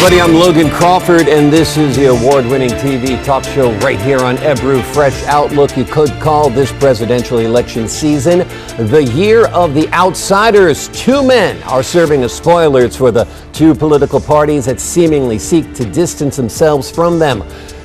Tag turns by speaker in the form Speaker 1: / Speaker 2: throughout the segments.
Speaker 1: everybody, I'm Logan Crawford, and this is the award-winning TV talk show right here on Ebru Fresh Outlook. You could call this presidential election season the year of the outsiders. Two men are serving as spoilers for the two political parties that seemingly seek to distance themselves from them.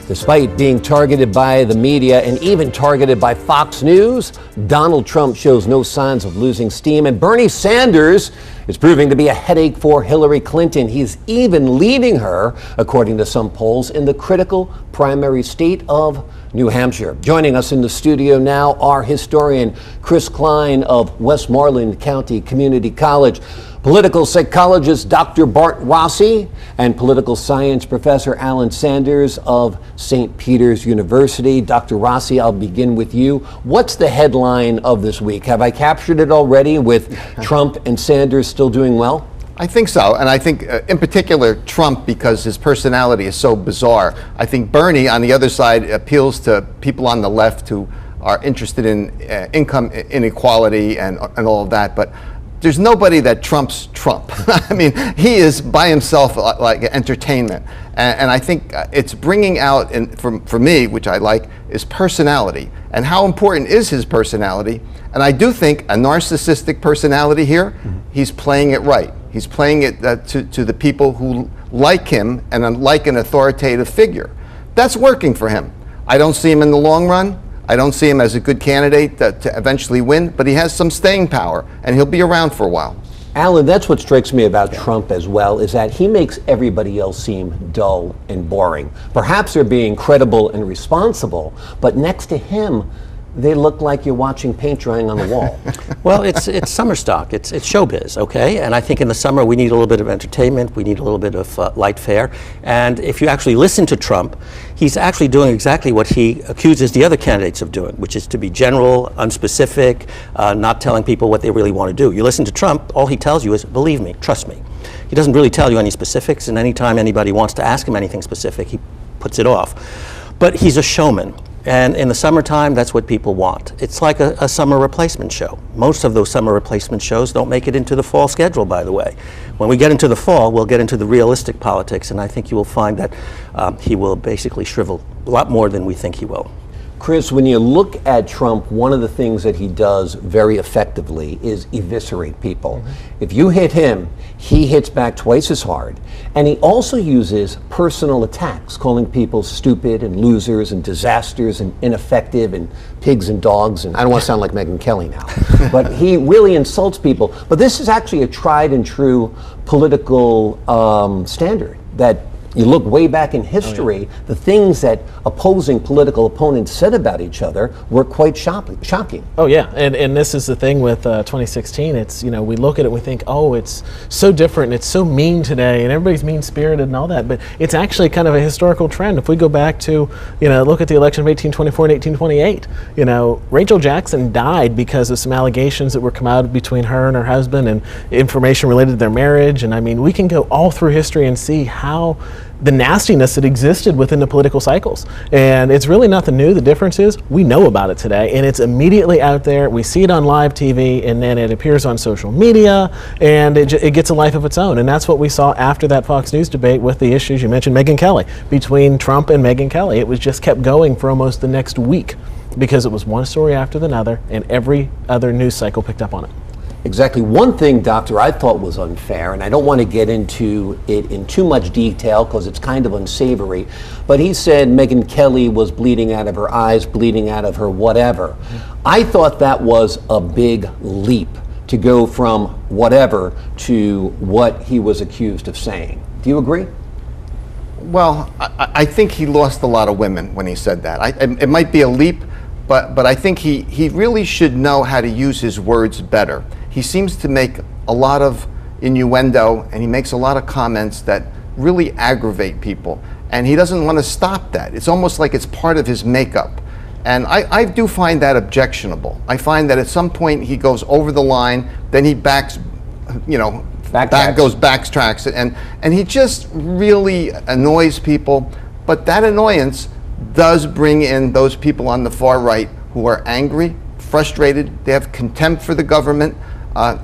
Speaker 1: Despite being targeted by the media and even targeted by Fox News, Donald Trump shows no signs of losing steam, and Bernie Sanders is proving to be a headache for Hillary Clinton. He's even leading her, according to some polls, in the critical primary state of New Hampshire. Joining us in the studio now are historian Chris Kline of Westmoreland County Community College, political psychologist Dr. Bart Rossi, and political science professor Alain Sanders of St. Peter's University. Dr. Rossi, I'll begin with you. What's the headline of this week? Have I captured it already with Trump and Sanders still doing well?
Speaker 2: I think so, and I think in particular Trump, because his personality is so bizarre. I think Bernie on the other side appeals to people on the left who are interested in income inequality and all of that, but there's nobody that trumps Trump. I mean, he is by himself like entertainment. And I think it's bringing out, for me, which I like, is personality. And how important is his personality? And I do think a narcissistic personality here, he's playing it right. He's playing it to the people who like him and like an authoritative figure. That's working for him. I don't see him in the long run. I don't see him as a good candidate to eventually win, but he has some staying power, and he'll be around for a while.
Speaker 1: Alan, that's what strikes me about Trump as well, is that he makes everybody else seem dull and boring. Perhaps they're being credible and responsible, but next to him, they look like you're watching paint drying on the wall.
Speaker 3: Well, it's summer stock. It's showbiz, okay? And I think in the summer we need a little bit of entertainment. We need a little bit of light fare. And if you actually listen to Trump, he's actually doing exactly what he accuses the other candidates of doing, which is to be general, unspecific, not telling people what they really want to do. You listen to Trump, all he tells you is, believe me, trust me. He doesn't really tell you any specifics, and anytime anybody wants to ask him anything specific, he puts it off. But he's a showman. And in the summertime, that's what people want. It's like a summer replacement show. Most of those summer replacement shows don't make it into the fall schedule, by the way. When we get into the fall, we'll get into the realistic politics, and I think you will find that he will basically shrivel a lot more than we think he will.
Speaker 1: Chris, when you look at Trump, one of the things that he does very effectively is eviscerate people. If you hit him, he hits back twice as hard. And he also uses personal attacks, calling people stupid and losers and disasters and ineffective and pigs and dogs. And I don't want to sound like Megyn Kelly now, but he really insults people. But this is actually a tried and true political standard that you look way back in history, the things that opposing political opponents said about each other were quite shocking.
Speaker 4: Oh yeah, and this is the thing with 2016. It's, you know, we look at it and we think, oh, it's so different and it's so mean today and everybody's mean-spirited and all that, but it's actually kind of a historical trend. If we go back to, you know, look at the election of 1824 and 1828, you know, Rachel Jackson died because of some allegations that were come out between her and her husband and information related to their marriage. And I mean, we can go all through history and see how the nastiness that existed within the political cycles. And it's really nothing new. The difference is we know about it today, and it's immediately out there. We see it on live TV, and then it appears on social media, and it gets a life of its own. And that's what we saw after that Fox News debate with the issues you mentioned, Megyn Kelly, between Trump and Megyn Kelly. It was just kept going for almost the next week because it was one story after another, and every other news cycle picked up on it.
Speaker 1: Exactly. One thing, Doctor, I thought was unfair, and I don't want to get into it in too much detail because it's kind of unsavory, but he said Megyn Kelly was bleeding out of her eyes, bleeding out of her whatever. I thought that was a big leap to go from whatever to what he was accused of saying. Do you agree?
Speaker 2: Well, I think he lost a lot of women when he said that. It might be a leap, but I think he really should know how to use his words better. He seems to make a lot of innuendo, and he makes a lot of comments that really aggravate people, and he doesn't want to stop that. It's almost like it's part of his makeup, and I do find that objectionable. I find that at some point he goes over the line, then he backtracks, and he just really annoys people, but that annoyance does bring in those people on the far right who are angry, frustrated, they have contempt for the government.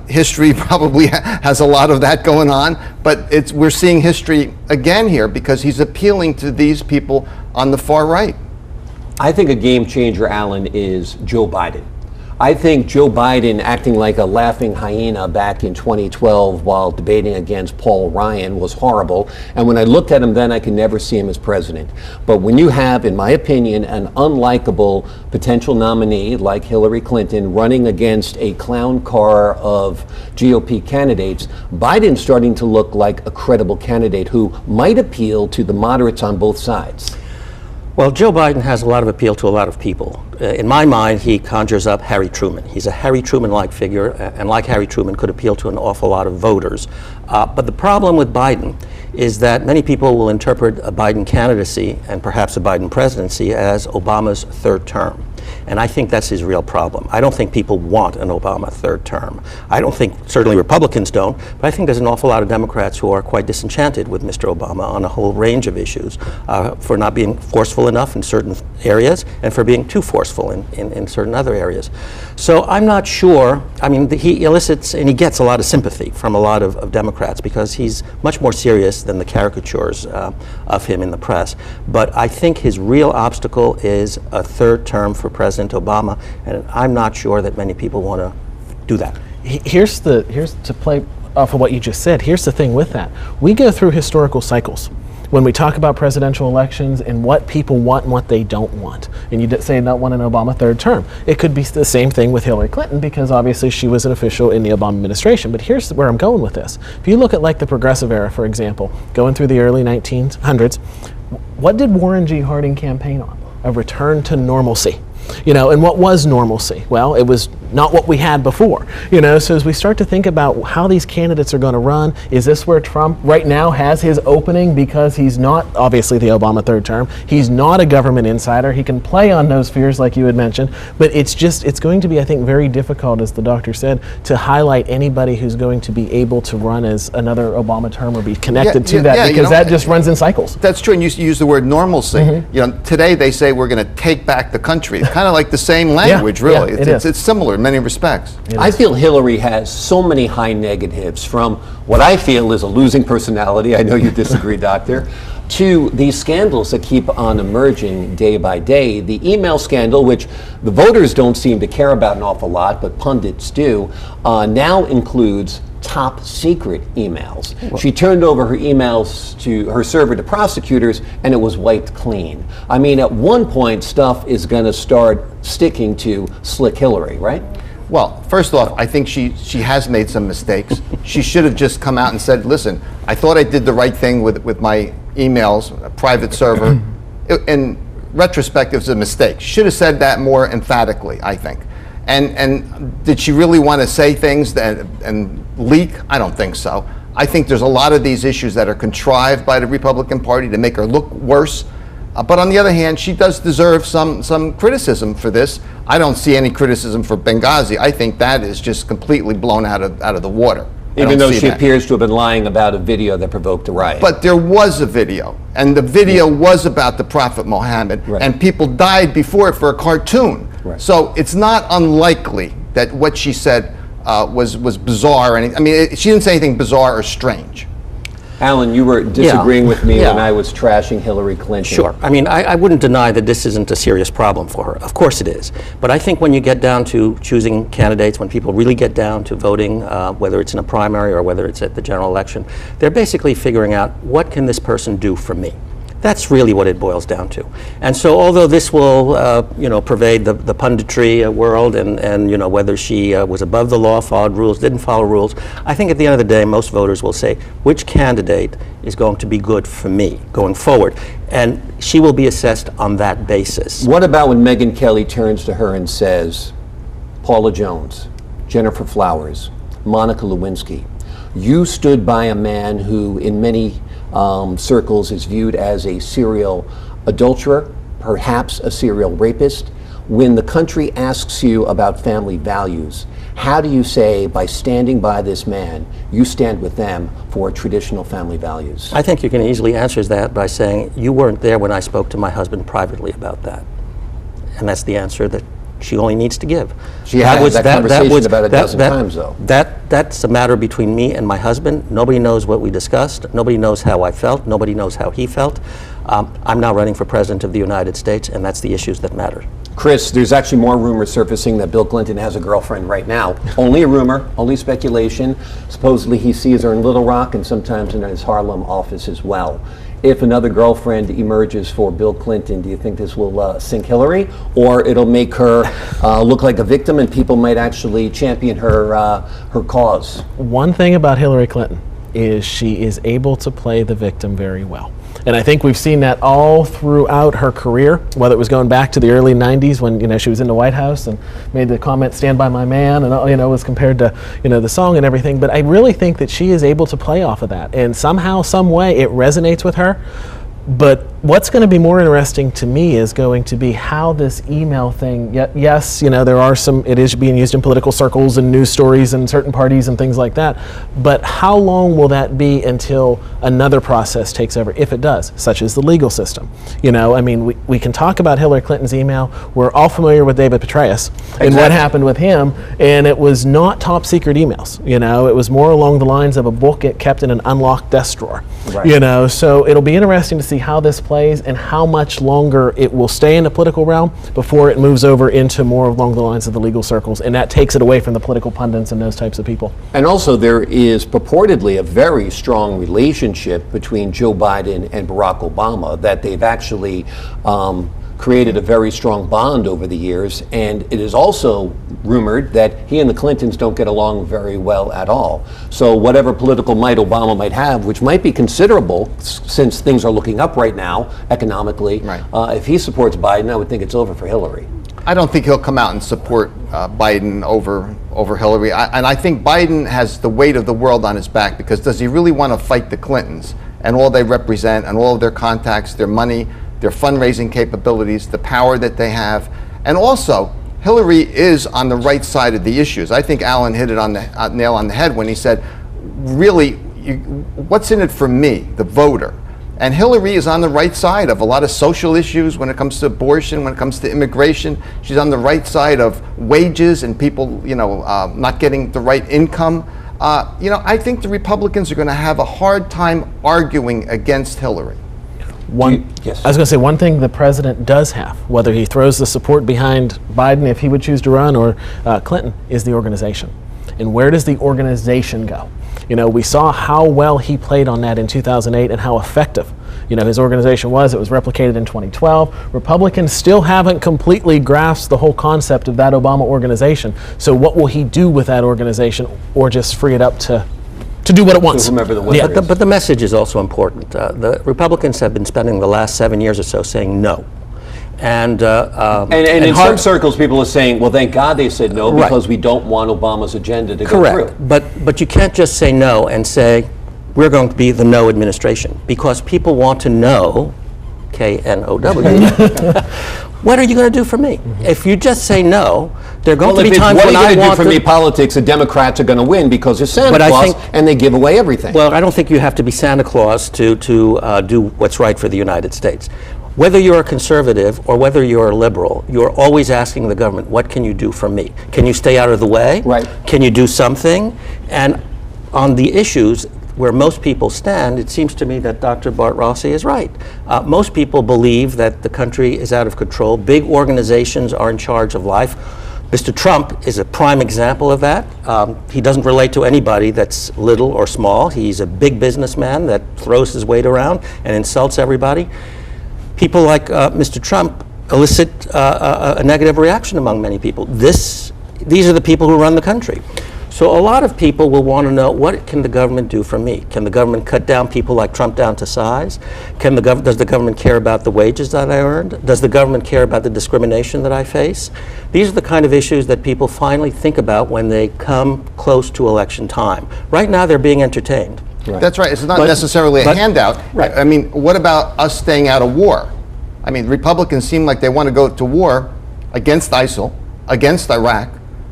Speaker 2: History probably has a lot of that going on, but we're seeing history again here because he's appealing to these people on the far right.
Speaker 1: I think a game changer, Alan, is Joe Biden. I think Joe Biden acting like a laughing hyena back in 2012 while debating against Paul Ryan was horrible. And when I looked at him then, I could never see him as president. But when you have, in my opinion, an unlikable potential nominee like Hillary Clinton running against a clown car of GOP candidates, Biden's starting to look like a credible candidate who might appeal to the moderates on both sides.
Speaker 3: Well, Joe Biden has a lot of appeal to a lot of people. In my mind, he conjures up Harry Truman. He's a Harry Truman-like figure, and like Harry Truman, could appeal to an awful lot of voters. But the problem with Biden is that many people will interpret a Biden candidacy and perhaps a Biden presidency as Obama's third term. And I think that's his real problem. I don't think people want an Obama third term. I don't think, certainly Republicans don't, but I think there's an awful lot of Democrats who are quite disenchanted with Mr. Obama on a whole range of issues, for not being forceful enough in certain areas and for being too forceful in certain other areas. So I'm not sure. I mean, he elicits and he gets a lot of sympathy from a lot of Democrats because he's much more serious than the caricatures of him in the press. But I think his real obstacle is a third term for President Obama, and I'm not sure that many people want to do that.
Speaker 4: Here's to play off of what you just said. Here's the thing with that. We go through historical cycles when we talk about presidential elections and what people want and what they don't want. And you say not want an Obama third term. It could be the same thing with Hillary Clinton because obviously she was an official in the Obama administration. But here's where I'm going with this. If you look at like the progressive era, for example, going through the early 1900s, what did Warren G. Harding campaign on? A return to normalcy. And what was normalcy? Well, it was not what we had before. So as we start to think about how these candidates are going to run, is this where Trump right now has his opening because he's not obviously the Obama third term, he's not a government insider, he can play on those fears like you had mentioned, but it's going to be, I think, very difficult, as the doctor said, to highlight anybody who's going to be able to run as another Obama term or be connected to that because that just runs in cycles.
Speaker 2: That's true, and you use the word normalcy. Mm-hmm. Today they say we're going to take back the country. It's kind of like the same language, really. It's similar in many respects.
Speaker 1: I feel Hillary has so many high negatives, from what I feel is a losing personality, I know you disagree, doctor, to these scandals that keep on emerging day by day. The email scandal, which the voters don't seem to care about an awful lot, but pundits do, now includes top secret emails. She turned over her emails to her server to prosecutors and it was wiped clean. I mean, at one point, stuff is going to start sticking to Slick Hillary, right?
Speaker 2: Well, first off, I think she has made some mistakes. She should have just come out and said, listen, I thought I did the right thing with my emails, a private server. In retrospect, it was a mistake. She should have said that more emphatically, I think. And did she really want to say things and leak? I don't think so. I think there's a lot of these issues that are contrived by the Republican Party to make her look worse. But on the other hand, she does deserve some criticism for this. I don't see any criticism for Benghazi. I think that is just completely blown out of the water.
Speaker 1: Even though she appears to have been lying about a video that provoked a riot.
Speaker 2: But there was a video, and the video was about the Prophet Muhammad, and people died before it for a cartoon. Right. So it's not unlikely that what she said was bizarre or anything. I mean, she didn't say anything bizarre or strange.
Speaker 1: Alan, you were disagreeing with me when I was trashing Hillary Clinton.
Speaker 3: Sure. I mean, I wouldn't deny that this isn't a serious problem for her. Of course it is. But I think when you get down to choosing candidates, when people really get down to voting, whether it's in a primary or whether it's at the general election, they're basically figuring out, what can this person do for me? That's really what it boils down to. And so although this will pervade the punditry world and whether she was above the law, followed rules, didn't follow rules, I think at the end of the day most voters will say, which candidate is going to be good for me going forward? And she will be assessed on that basis.
Speaker 1: What about when Megyn Kelly turns to her and says, Paula Jones, Jennifer Flowers, Monica Lewinsky, you stood by a man who in many circles is viewed as a serial adulterer, perhaps a serial rapist. When the country asks you about family values, how do you say, by standing by this man, you stand with them for traditional family values?
Speaker 3: I think you can easily answer that by saying, you weren't there when I spoke to my husband privately about that. And that's the answer that She only needs to give.
Speaker 1: She had that conversation about a dozen times, though.
Speaker 3: That's a matter between me and my husband. Nobody knows what we discussed. Nobody knows how I felt. Nobody knows how he felt. I'm now running for President of the United States, and that's the issues that matter.
Speaker 1: Chris, there's actually more rumors surfacing that Bill Clinton has a girlfriend right now. Only a rumor, only speculation. Supposedly he sees her in Little Rock and sometimes in his Harlem office as well. If another girlfriend emerges for Bill Clinton, do you think this will sink Hillary, or it'll make her look like a victim and people might actually champion her cause?
Speaker 4: One thing about Hillary Clinton is she is able to play the victim very well. And I think we've seen that all throughout her career, whether it was going back to the early 90s when she was in the White House and made the comment "Stand by my man" and was compared to the song and everything. But I really think that she is able to play off of that, and somehow, some way, it resonates with her. But what's going to be more interesting to me is going to be how this email thing, yes, there are it is being used in political circles and news stories and certain parties and things like that, but how long will that be until another process takes over, if it does, such as the legal system? We can talk about Hillary Clinton's email. We're all familiar with David Petraeus and what happened with him, and it was not top secret emails. It was more along the lines of a book kept in an unlocked desk drawer. Right. So it'll be interesting to see how this plays and how much longer it will stay in the political realm before it moves over into more along the lines of the legal circles, and that takes it away from the political pundits and those types of people.
Speaker 1: And also there is purportedly a very strong relationship between Joe Biden and Barack Obama, that they've actually created a very strong bond over the years, and it is also rumored that he and the Clintons don't get along very well at all. So whatever political might Obama might have, which might be considerable since things are looking up right now economically, right. If he supports Biden, I would think it's over for Hillary.
Speaker 2: I don't think he'll come out and support Biden over Hillary. And I think Biden has the weight of the world on his back, because does he really want to fight the Clintons and all they represent and all of their contacts, their money, their fundraising capabilities, the power that they have? And also, Hillary is on the right side of the issues. I think Alan hit it on the nail on the head when he said, really, what's in it for me, the voter? And Hillary is on the right side of a lot of social issues when it comes to abortion, when it comes to immigration. She's on the right side of wages and people, not getting the right income. I think the Republicans are going to have a hard time arguing against Hillary.
Speaker 4: Yes. I was going to say, one thing the president does have, whether he throws the support behind Biden if he would choose to run, or Clinton, is the organization. And where does the organization go? We saw how well he played on that in 2008 and how effective his organization was. It was replicated in 2012. Republicans still haven't completely grasped the whole concept of that Obama organization. So what will he do with that organization, or just free it up to do what it wants?
Speaker 3: But the message is also important. The Republicans have been spending the last 7 years or so saying no. And
Speaker 1: in some circles, people are saying, well, thank God they said no, because we don't want Obama's agenda to go through.
Speaker 3: But you can't just say no and say, we're going to be the no administration, because people want to know, K-N-O-W, what are you going to do for me? Mm-hmm. If you just say no, there are going to be times when I want to...
Speaker 1: What are you going to do for me politics? The Democrats are going to win because they're Santa Claus and they give away everything.
Speaker 3: Well, I don't think you have to be Santa Claus to do what's right for the United States. Whether you're a conservative or whether you're a liberal, you're always asking the government, what can you do for me? Can you stay out of the way?
Speaker 1: Right.
Speaker 3: Can you do something? And on the issues where most people stand, it seems to me that Dr. Bart Rossi is right. Most people believe that the country is out of control. Big organizations are in charge of life. Mr. Trump is a prime example of that. He doesn't relate to anybody that's little or small. He's a big businessman that throws his weight around and insults everybody. People like Mr. Trump elicit a negative reaction among many people. These are the people who run the country. So a lot of people will want to know, what can the government do for me? Can the government cut down people like Trump down to size? Does the government care about the wages that I earned? Does the government care about the discrimination that I face? These are the kind of issues that people finally think about when they come close to election time. Right now, they're being entertained.
Speaker 2: Right. That's right. It's not necessarily a handout.
Speaker 3: Right.
Speaker 2: I mean, what about us staying out of war? I mean, Republicans seem like they want to go to war against ISIL, against Iraq.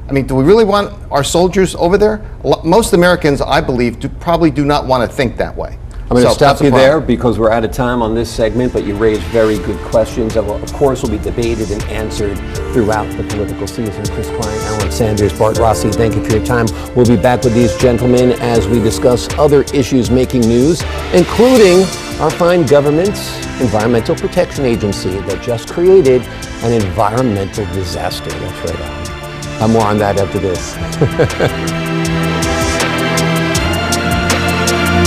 Speaker 2: I mean, do we really want our soldiers over there? Most Americans, I believe, probably do not want to think that way.
Speaker 1: I'm going to
Speaker 2: So
Speaker 1: stop
Speaker 2: that's the
Speaker 1: you there
Speaker 2: problem.
Speaker 1: because we're out of time on this segment, but you raised very good questions that will, of course, will be debated and answered throughout the political season. Chris Kline, Alain Sanders, Bart Rossi, thank you for your time. We'll be back with these gentlemen as we discuss other issues making news, including our fine government's Environmental Protection Agency that just created an environmental disaster. That's right, Alan. More on that after this.